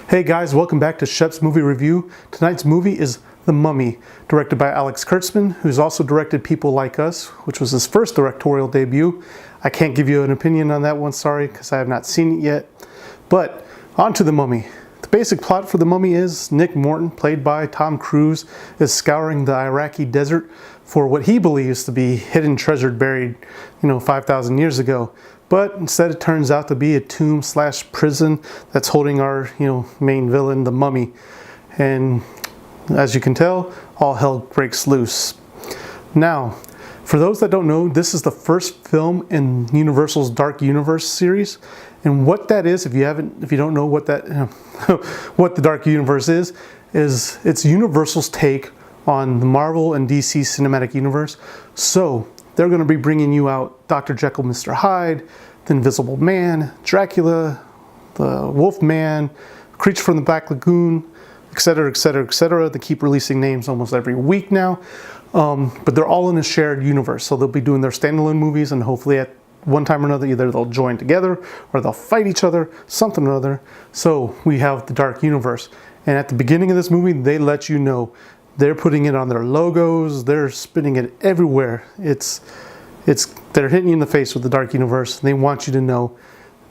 Hey guys, welcome back to Shep's Movie Review. Tonight's movie is The Mummy, directed by Alex Kurtzman, who's also directed People Like Us, which was his first directorial debut. I can't give you an opinion on that one, sorry, because I have not seen it yet. But on to The Mummy. The basic plot for The Mummy is Nick Morton, played by Tom Cruise, is scouring the Iraqi desert for what he believes to be hidden treasure buried, 5,000 years ago. But instead it turns out to be a tomb/prison that's holding our, main villain, the mummy. And as you can tell, all hell breaks loose. Now, for those that don't know, this is the first film in Universal's Dark Universe series. And what that is, if you don't know what that, what the Dark Universe is it's Universal's take on the Marvel and DC cinematic universe. So they're going to be bringing you out Dr. Jekyll, Mr. Hyde, the Invisible Man, Dracula, the Wolf Man, Creature from the Black Lagoon, etc., etc., etc. They keep releasing names almost every week now, but they're all in a shared universe. So they'll be doing their standalone movies, and hopefully at one time or another, either they'll join together or they'll fight each other, something or other. So we have the Dark Universe, and at the beginning of this movie, they let you know. They're putting it on their logos. They're spinning it everywhere. They're hitting you in the face with the Dark Universe. They want you to know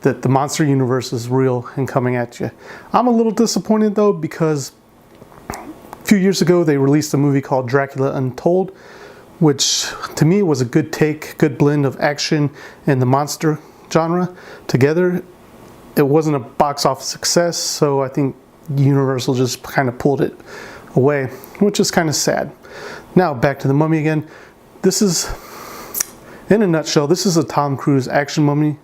that the monster universe is real and coming at you. I'm a little disappointed though, because a few years ago they released a movie called Dracula Untold, which to me was a good take, good blend of action and the monster genre together. It wasn't a box office success, so I think Universal just kind of pulled it away, which is kind of sad. Now back to The Mummy again. This is, in a nutshell, this is a Tom Cruise action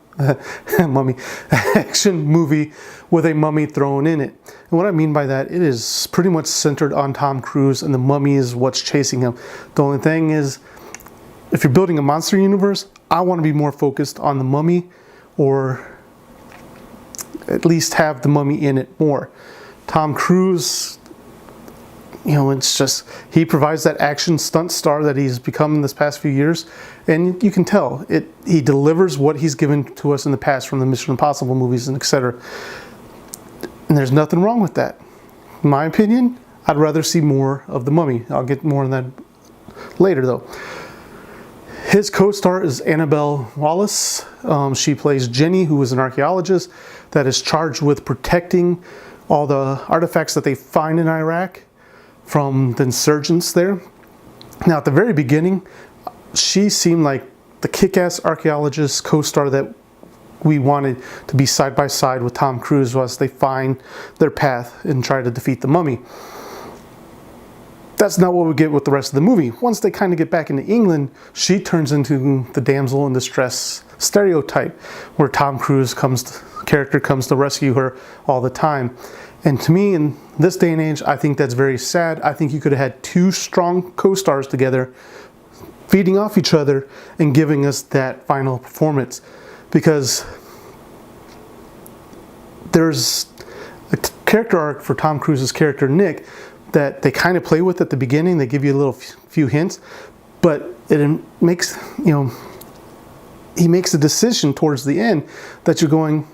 action movie with a mummy thrown in it. And what I mean by that, it is pretty much centered on Tom Cruise, and the mummy is what's chasing him. The only thing is, if you're building a monster universe, I want to be more focused on the mummy, or at least have the mummy in it more. Tom Cruise, it's just, he provides that action stunt star that he's become in this past few years, and you can tell he delivers what he's given to us in the past from the Mission Impossible movies and etc. And there's nothing wrong with that. In my opinion, I'd rather see more of the mummy. I'll get more on that later though. His co-star is Annabelle Wallis. She plays Jenny, who is an archaeologist that is charged with protecting all the artifacts that they find in Iraq from the insurgents there. Now at the very beginning, she seemed like the kick-ass archaeologist co-star that we wanted to be side by side with Tom Cruise as they find their path and try to defeat the mummy. That's not what we get with the rest of the movie. Once they kind of get back into England, she turns into the damsel in distress stereotype, where Tom Cruise character comes to rescue her all the time. And to me, in this day and age, I think that's very sad. I think you could have had two strong co-stars together, feeding off each other and giving us that final performance. Because there's a character arc for Tom Cruise's character, Nick, that they kind of play with at the beginning. They give you a little few hints, but it makes, he makes a decision towards the end that you're going,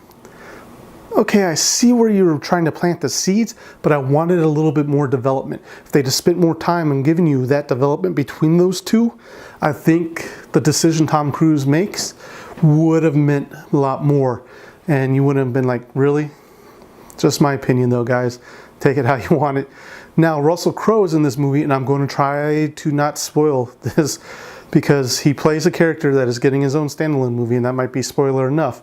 okay, I see where you're trying to plant the seeds, but I wanted a little bit more development. If they'd have spent more time on giving you that development between those two, I think the decision Tom Cruise makes would have meant a lot more. And you wouldn't have been like, really? Just my opinion though, guys. Take it how you want it. Now, Russell Crowe is in this movie, and I'm going to try to not spoil this because he plays a character that is getting his own standalone movie, and that might be spoiler enough.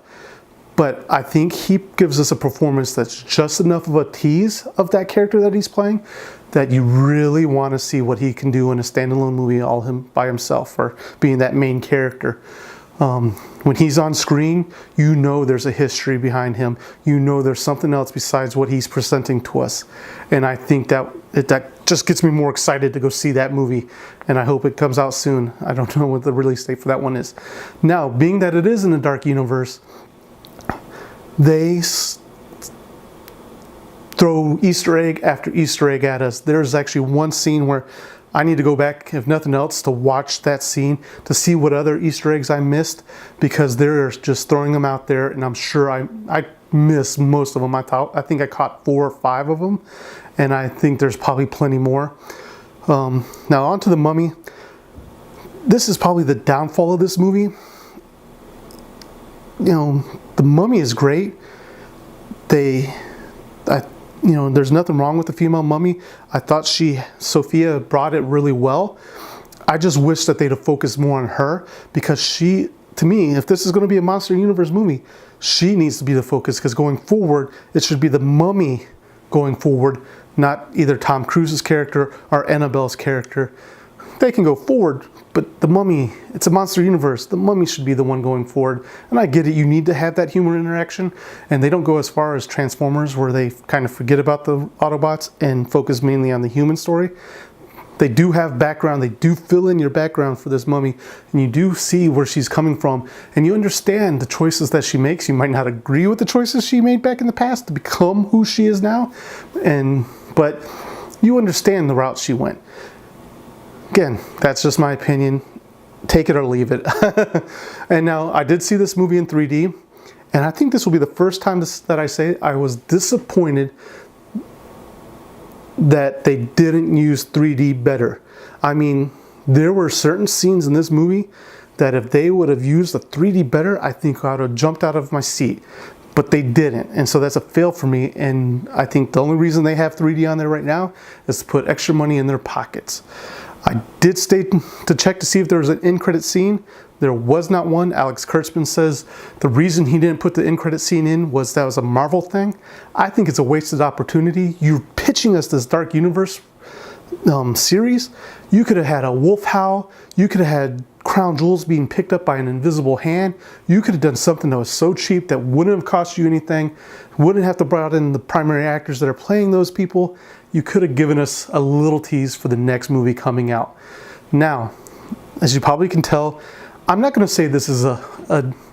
But I think he gives us a performance that's just enough of a tease of that character that he's playing that you really want to see what he can do in a standalone movie all by himself, or being that main character. When he's on screen, there's a history behind him. There's something else besides what he's presenting to us. And I think that just gets me more excited to go see that movie. And I hope it comes out soon. I don't know what the release date for that one is. Now, being that it is in the Dark Universe, they throw Easter egg after Easter egg at us. There's actually one scene where I need to go back, if nothing else, to watch that scene to see what other Easter eggs I missed, because they're just throwing them out there, and I'm sure I miss most of them. I think I caught 4 or 5 of them, and I think there's probably plenty more. Now on to The Mummy. This is probably the downfall of this movie. You know, The Mummy is great. There's nothing wrong with the female mummy. I thought Sophia brought it really well. I just wish that they'd have focused more on her, because she, to me, if this is going to be a Monster Universe movie, she needs to be the focus, because going forward, it should be the mummy going forward, not either Tom Cruise's character or Annabelle's character. They can go forward, but the mummy, it's a Monster Universe. The mummy should be the one going forward. And I get it, you need to have that human interaction, and they don't go as far as Transformers, where they kind of forget about the Autobots and focus mainly on the human story. They do have background, they do fill in your background for this mummy, and you do see where she's coming from, and you understand the choices that she makes. You might not agree with the choices she made back in the past to become who she is now, but you understand the route she went. Again, that's just my opinion. Take it or leave it. And now, I did see this movie in 3D, and I think this will be the first time that I say I was disappointed that they didn't use 3D better. I mean, there were certain scenes in this movie that if they would have used the 3D better, I think I would have jumped out of my seat. But they didn't, and so that's a fail for me, and I think the only reason they have 3D on there right now is to put extra money in their pockets. I did stay to check to see if there was an end credit scene. There was not one. Alex Kurtzman says the reason he didn't put the end credit scene in was that was a Marvel thing. I think it's a wasted opportunity. You're pitching us this Dark Universe series. You could have had a wolf howl. You could have had crown jewels being picked up by an invisible hand. You could have done something that was so cheap that wouldn't have cost you anything. Wouldn't have to brought in the primary actors that are playing those people. You could have given us a little tease for the next movie coming out. Now, as you probably can tell, I'm not going to say this is a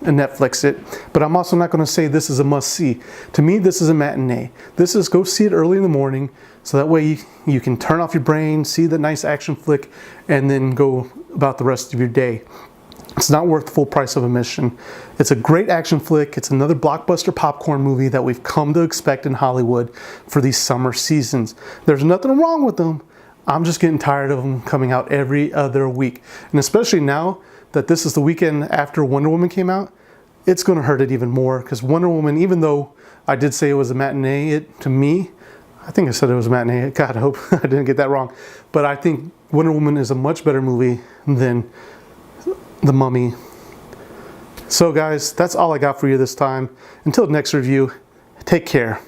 Netflix it, but I'm also not going to say this is a must-see. To me, this is a matinee. This is go see it early in the morning, so that way you can turn off your brain, see the nice action flick, and then go about the rest of your day. It's not worth the full price of admission. It's a great action flick. It's another blockbuster popcorn movie that we've come to expect in Hollywood for these summer seasons. There's nothing wrong with them. I'm just getting tired of them coming out every other week. And especially now that this is the weekend after Wonder Woman came out, it's going to hurt it even more, because Wonder Woman, even though I did say it was a matinee, to me, I think I said it was a matinee. God, I hope I didn't get that wrong. But I think Wonder Woman is a much better movie than The Mummy. So guys, that's all I got for you this time. Until next review, take care.